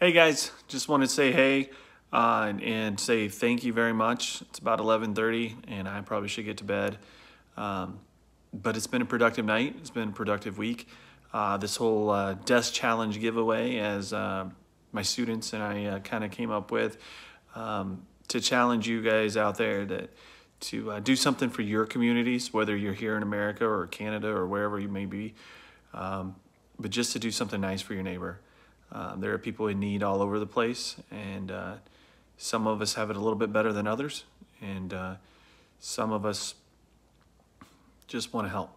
Hey guys, just wanted to say hey and say thank you very much. It's about 11:30 and I probably should get to bed. Um, but it's been a productive night. It's been a productive week. This whole desk challenge giveaway as my students and I kind of came up with to challenge you guys out there to do something for your communities, whether you're here in America or Canada or wherever you may be, but just to do something nice for your neighbor. There are people in need all over the place, and some of us have it a little bit better than others, and some of us just want to help.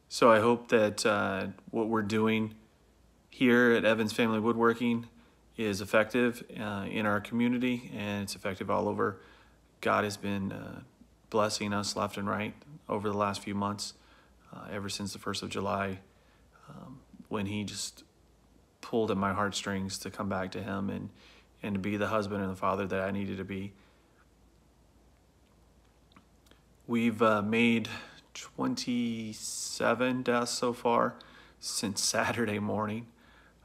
So I hope that what we're doing here at Evans Family Woodworking is effective in our community, and it's effective all over. God has been blessing us left and right over the last few months, ever since the 1st of July, when he just pulled at my heartstrings to come back to him and to be the husband and the father that I needed to be. We've made 27 deaths so far since Saturday morning.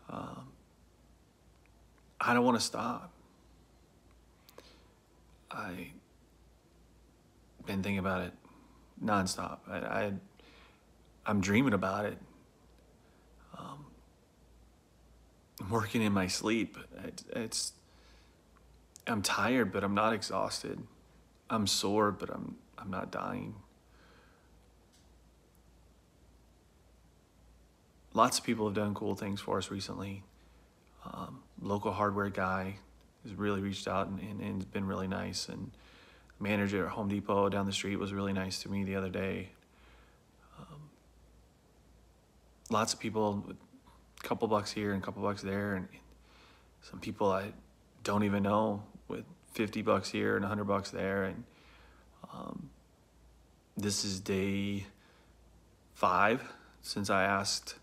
I don't want to stop. I've been thinking about it nonstop. I'm dreaming about it. I'm working in my sleep. I'm tired, but I'm not exhausted. I'm sore, but I'm not dying. Lots of people have done cool things for us recently. Local hardware guy has really reached out and been really nice. And manager at Home Depot down the street was really nice to me the other day. Lots of people, a couple bucks here and a couple bucks there, and some people I don't even know with 50 bucks here and 100 bucks there. And this is day 5 since I asked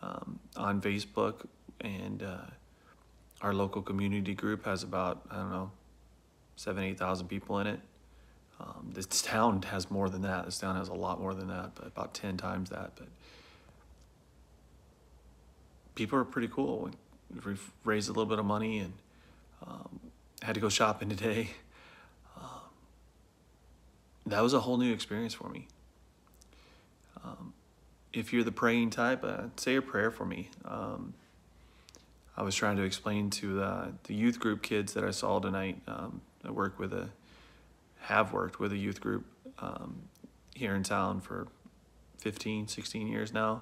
on Facebook, and our local community group has about, I don't know, 7,000-8,000 people in it. This town has more than that. This town has a lot more than that, but about 10 times that. But people are pretty cool. We've raised a little bit of money and had to go shopping today. That was a whole new experience for me. If you're the praying type, say a prayer for me. I was trying to explain to the youth group kids that I saw tonight. I have worked with a youth group here in town for 15, 16 years now.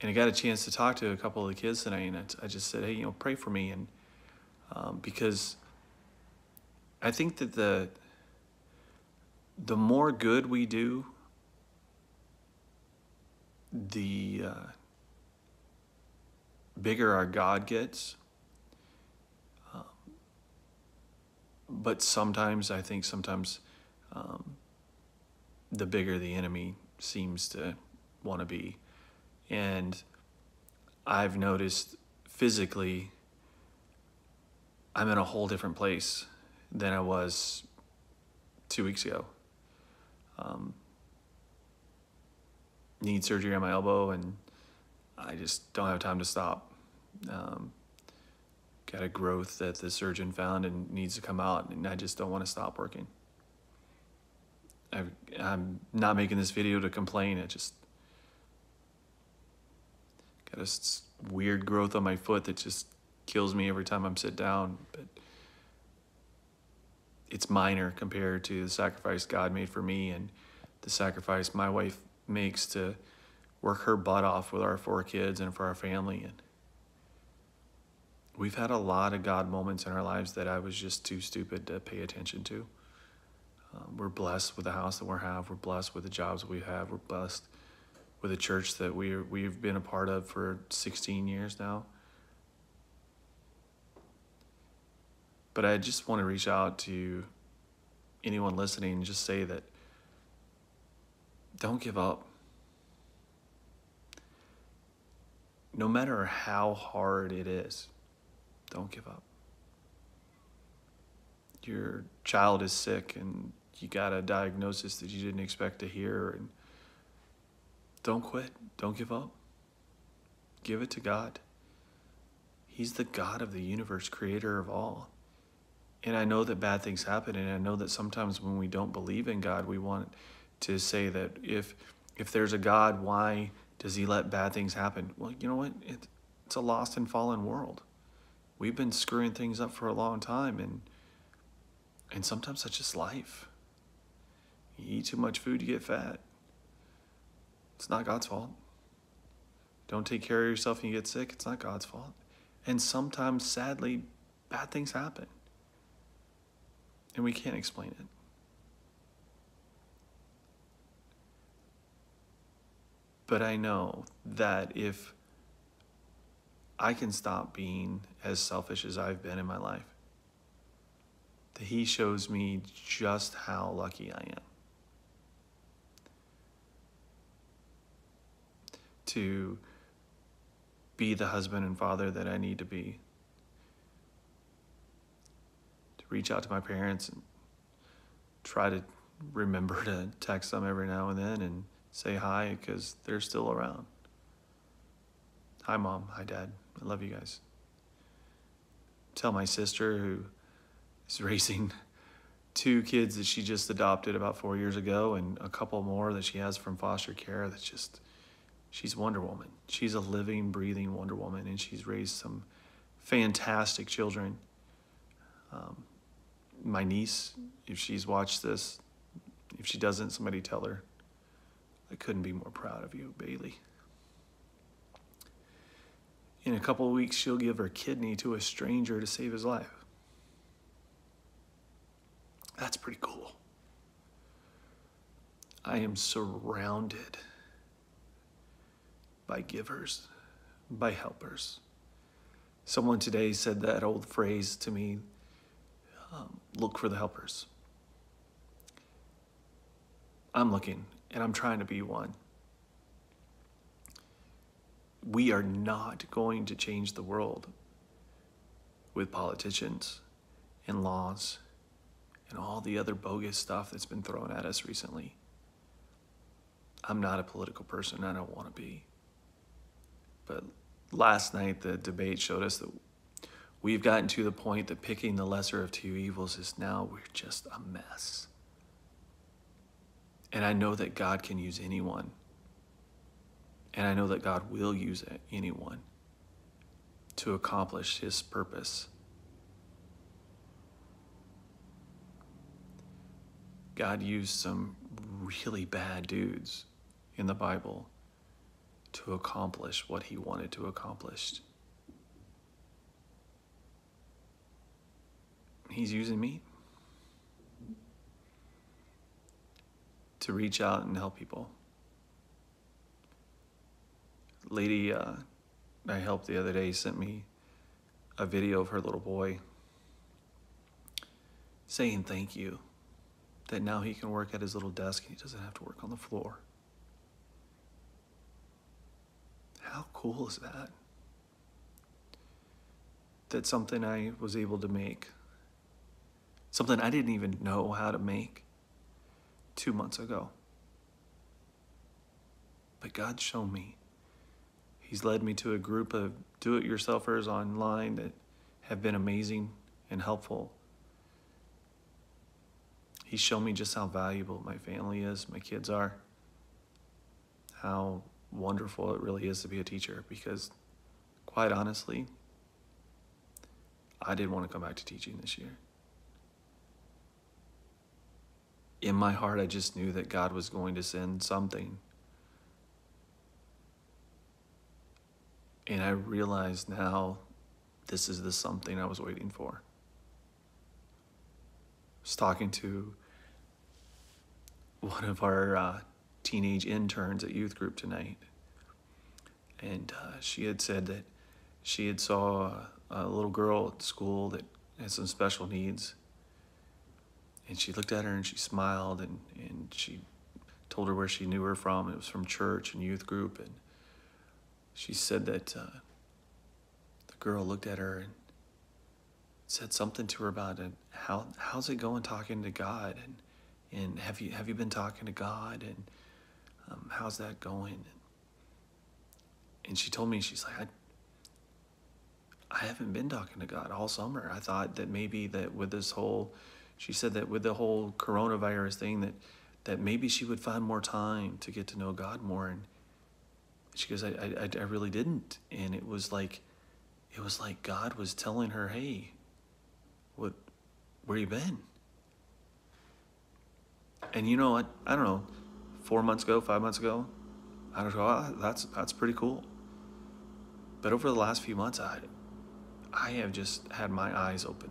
And I got a chance to talk to a couple of the kids tonight, and I just said, hey, pray for me. And because I think that the more good we do, the bigger our God gets. But sometimes, I think the bigger the enemy seems to want to be. And I've noticed physically, I'm in a whole different place than I was 2 weeks ago. Need surgery on my elbow, and I just don't have time to stop. Got a growth that the surgeon found and needs to come out, and I just don't want to stop working. I'm not making this video to complain. It just got a weird growth on my foot that just kills me every time I'm sit down. But it's minor compared to the sacrifice God made for me and the sacrifice my wife makes to work her butt off with our 4 kids and for our family. And we've had a lot of God moments in our lives that I was just too stupid to pay attention to. We're blessed with the house that we have. We're blessed with the jobs that we have. We're blessed with a church that we've been a part of for 16 years now. But I just want to reach out to anyone listening and just say that don't give up. No matter how hard it is, don't give up. Your child is sick and you got a diagnosis that you didn't expect to hear, and don't quit. Don't give up. Give it to God. He's the God of the universe, creator of all. And I know that bad things happen, and I know that sometimes when we don't believe in God, we want to say that if there's a God, why does he let bad things happen? Well, you know what? It's a lost and fallen world. We've been screwing things up for a long time, and sometimes that's just life. You eat too much food, you get fat. It's not God's fault. Don't take care of yourself and you get sick, it's not God's fault. And sometimes, sadly, bad things happen. And we can't explain it. But I know that if I can stop being as selfish as I've been in my life, that he shows me just how lucky I am to be the husband and father that I need to be, to reach out to my parents and try to remember to text them every now and then and say hi because they're still around. Hi, Mom. Hi, Dad. I love you guys. Tell my sister, who is raising 2 kids that she just adopted about 4 years ago and a couple more that she has from foster care, that's just, she's Wonder Woman. She's a living, breathing Wonder Woman, and she's raised some fantastic children. My niece, if she's watched this, if she doesn't, somebody tell her, I couldn't be more proud of you, Bailey. In a couple of weeks, she'll give her kidney to a stranger to save his life. That's pretty cool. I am surrounded by givers, by helpers. Someone today said that old phrase to me, look for the helpers. I'm looking, and I'm trying to be one. We are not going to change the world with politicians and laws and all the other bogus stuff that's been thrown at us recently. I'm not a political person. I don't want to be. But last night, the debate showed us that we've gotten to the point that picking the lesser of 2 evils is now we're just a mess. And I know that God can use anyone. And I know that God will use anyone to accomplish his purpose. God used some really bad dudes in the Bible to accomplish what he wanted to accomplish. He's using me to reach out and help people. Lady I helped the other day sent me a video of her little boy saying thank you, that now he can work at his little desk and he doesn't have to work on the floor. How cool is that? That's something I was able to make. Something I didn't even know how to make 2 months ago. But God's shown me. He's led me to a group of do-it-yourselfers online that have been amazing and helpful. He's shown me just how valuable my family is, my kids are, how wonderful it really is to be a teacher, because quite honestly, I didn't want to come back to teaching this year. In my heart, I just knew that God was going to send something. And I realize now this is the something I was waiting for. I was talking to one of our teenage interns at youth group tonight. And she had said that she had saw a little girl at school that had some special needs. And she looked at her and she smiled and she told her where she knew her from. It was from church and youth group. And she said that the girl looked at her and said something to her about it. How's it going talking to God? And have you been talking to God? And how's that going? And she told me, she's like, I haven't been talking to God all summer. I thought that maybe that with this whole, she said that with the whole coronavirus thing that maybe she would find more time to get to know God more. And she goes, I really didn't. And it was like God was telling her, hey, where you been? And you know what? I don't know, 4 months ago, 5 months ago, I don't know, that's pretty cool. But over the last few months, I have just had my eyes open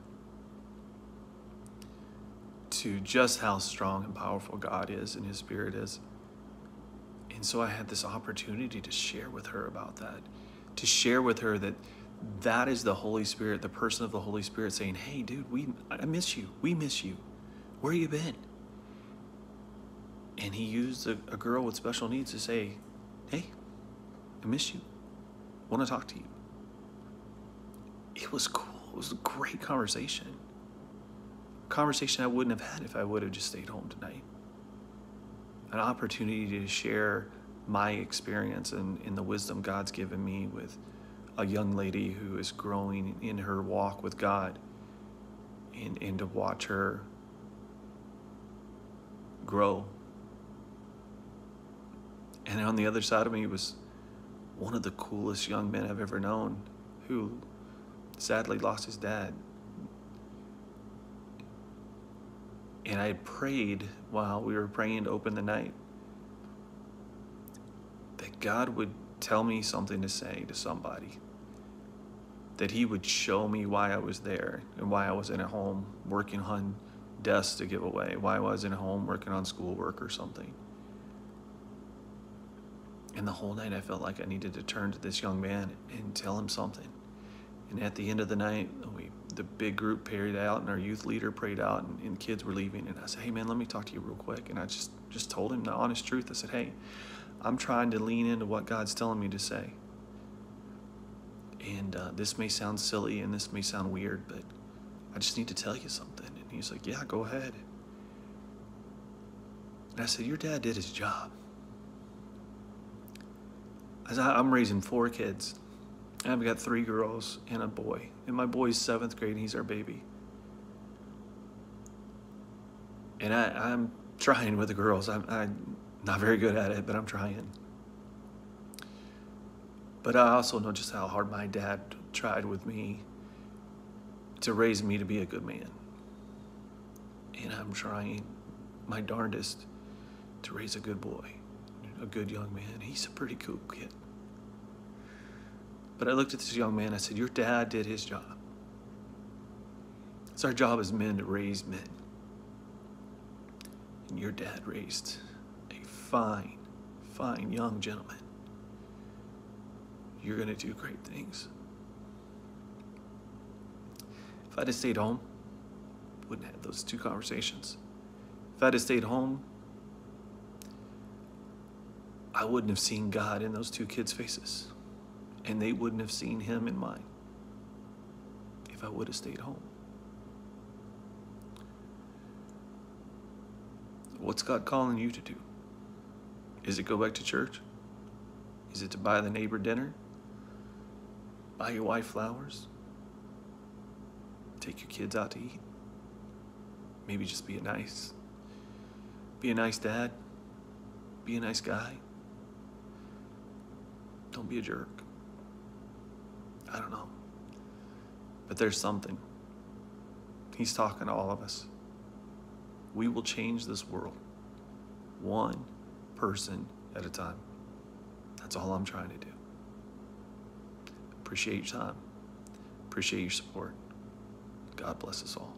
to just how strong and powerful God is and his Spirit is. And so I had this opportunity to share with her about that, to share with her that that is the Holy Spirit, the person of the Holy Spirit saying, hey, dude, I miss you. We miss you. Where you been? And he used a girl with special needs to say, hey, I miss you. Want to talk to you. It was cool. It was a great conversation. A conversation I wouldn't have had if I would have just stayed home tonight. An opportunity to share my experience and the wisdom God's given me with a young lady who is growing in her walk with God, and to watch her grow. And on the other side of me was one of the coolest young men I've ever known, who sadly lost his dad. And I prayed while we were praying to open the night that God would tell me something to say to somebody, that he would show me why I was there and why I wasn't at home working on desks to give away, why I wasn't at home working on schoolwork or something. And the whole night I felt like I needed to turn to this young man and tell him something. And at the end of the night, the big group prayed out, and our youth leader prayed out, and kids were leaving. And I said, hey man, let me talk to you real quick. And I just told him the honest truth. I said, hey, I'm trying to lean into what God's telling me to say. And this may sound silly and this may sound weird, but I just need to tell you something. And he's like, yeah, go ahead. And I said, your dad did his job. I'm raising 4 kids. I've got 3 girls and a boy. And my boy's 7th grade and he's our baby. And I'm trying with the girls. I'm not very good at it, but I'm trying. But I also know just how hard my dad tried with me to raise me to be a good man. And I'm trying my darndest to raise a good boy, a good young man. He's a pretty cool kid. But I looked at this young man, I said, your dad did his job. It's our job as men to raise men. And your dad raised a fine, fine young gentleman. You're going to do great things. If I'd have stayed home, wouldn't have those 2 conversations. If I'd have stayed home, I wouldn't have seen God in those 2 kids' faces. And they wouldn't have seen him in mine if I would have stayed home. What's God calling you to do? Is it go back to church? Is it to buy the neighbor dinner? Buy your wife flowers? Take your kids out to eat? Maybe just be a nice dad? Be a nice guy? Don't be a jerk. I don't know. But there's something. He's talking to all of us. We will change this world one person at a time. That's all I'm trying to do. Appreciate your time. Appreciate your support. God bless us all.